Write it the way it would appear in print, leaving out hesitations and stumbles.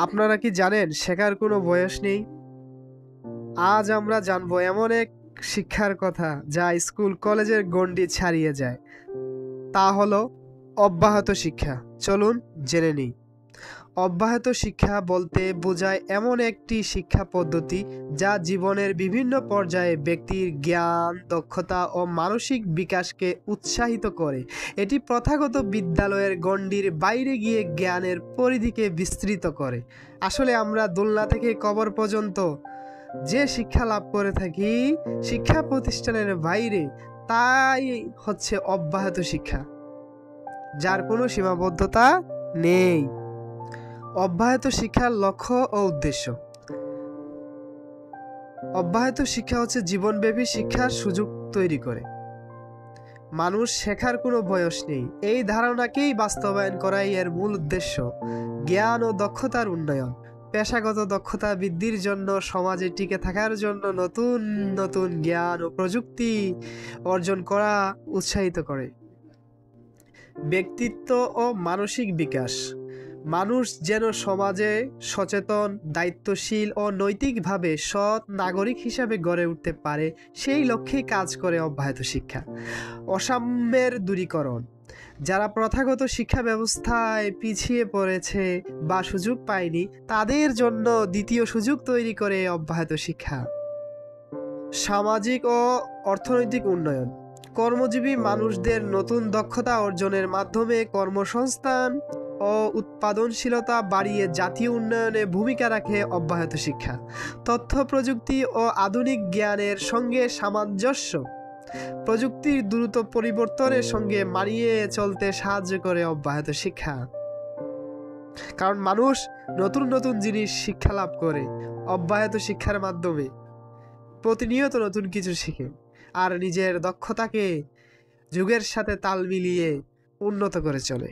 আপনারা কি জানেন শেখার কোনো বয়স নেই? আজ আমরা জানবো এমন এক শিক্ষার কথা যা স্কুল কলেজের গণ্ডি ছাড়িয়ে যায়। তা হলো অব্যাহত শিক্ষা। চলুন জেনে নিই। অব্যাহত শিক্ষা বলতে বোঝায় এমন একটি শিক্ষা পদ্ধতি যা জীবনের বিভিন্ন পর্যায়ে ব্যক্তির জ্ঞান, দক্ষতা ও মানসিক বিকাশকে উৎসাহিত করে। এটি প্রথাগত বিদ্যালয়ের গণ্ডির বাইরে গিয়ে জ্ঞানের পরিধিকে বিস্তৃত করে। আসলে আমরা দোলনা থেকে কবর পর্যন্ত যে শিক্ষা লাভ করে থাকি শিক্ষা প্রতিষ্ঠানের বাইরে, তাই হচ্ছে অব্যাহত শিক্ষা, যার কোনো সীমাবদ্ধতা নেই। অব্যাহত শিক্ষার লক্ষ্য ও উদ্দেশ্য। অব্যাহত শিক্ষা হচ্ছে জীবনব্যাপী শিক্ষার সুযোগ তৈরি করে। মানুষ শেখার কোনো বয়স নেই, এই ধারণাকেই বাস্তবায়ন করাই এর মূল উদ্দেশ্য। জ্ঞান ও দক্ষতার উন্নয়ন, পেশাগত দক্ষতা বৃদ্ধির জন্য, সমাজে টিকে থাকার জন্য নতুন নতুন জ্ঞান ও প্রযুক্তি অর্জন করা উৎসাহিত করে। ব্যক্তিত্ব ও মানসিক বিকাশ, মানুষ যেন সমাজে সচেতন, দায়িত্বশীল ও নৈতিকভাবে সৎ নাগরিক হিসাবে গড়ে উঠতে পারে, সেই লক্ষ্যেই কাজ করে অব্যাহত শিক্ষা। অসাম্যের দূরীকরণ, যারা প্রথাগত শিক্ষা ব্যবস্থায় পিছিয়ে পড়েছে বা সুযোগ পায়নি, তাদের জন্য দ্বিতীয় সুযোগ তৈরি করে অব্যাহত শিক্ষা। সামাজিক ও অর্থনৈতিক উন্নয়ন, কর্মজীবী মানুষদের নতুন দক্ষতা অর্জনের মাধ্যমে কর্মসংস্থান ও উৎপাদনশীলতা বাড়িয়ে জাতীয় উন্নয়নে ভূমিকা রাখে অব্যাহত শিক্ষা। তথ্য প্রযুক্তি ও আধুনিক জ্ঞানের সঙ্গে সামঞ্জস্য, প্রযুক্তির দ্রুত পরিবর্তনের সঙ্গে মানিয়ে চলতে সাহায্য করে অব্যাহত শিক্ষা। কারণ মানুষ নতুন নতুন জিনিস শিক্ষা লাভ করে অব্যাহত শিক্ষার মাধ্যমে, প্রতিনিয়ত নতুন কিছু শিখে আর নিজের দক্ষতাকে যুগের সাথে তাল মিলিয়ে উন্নত করে চলে।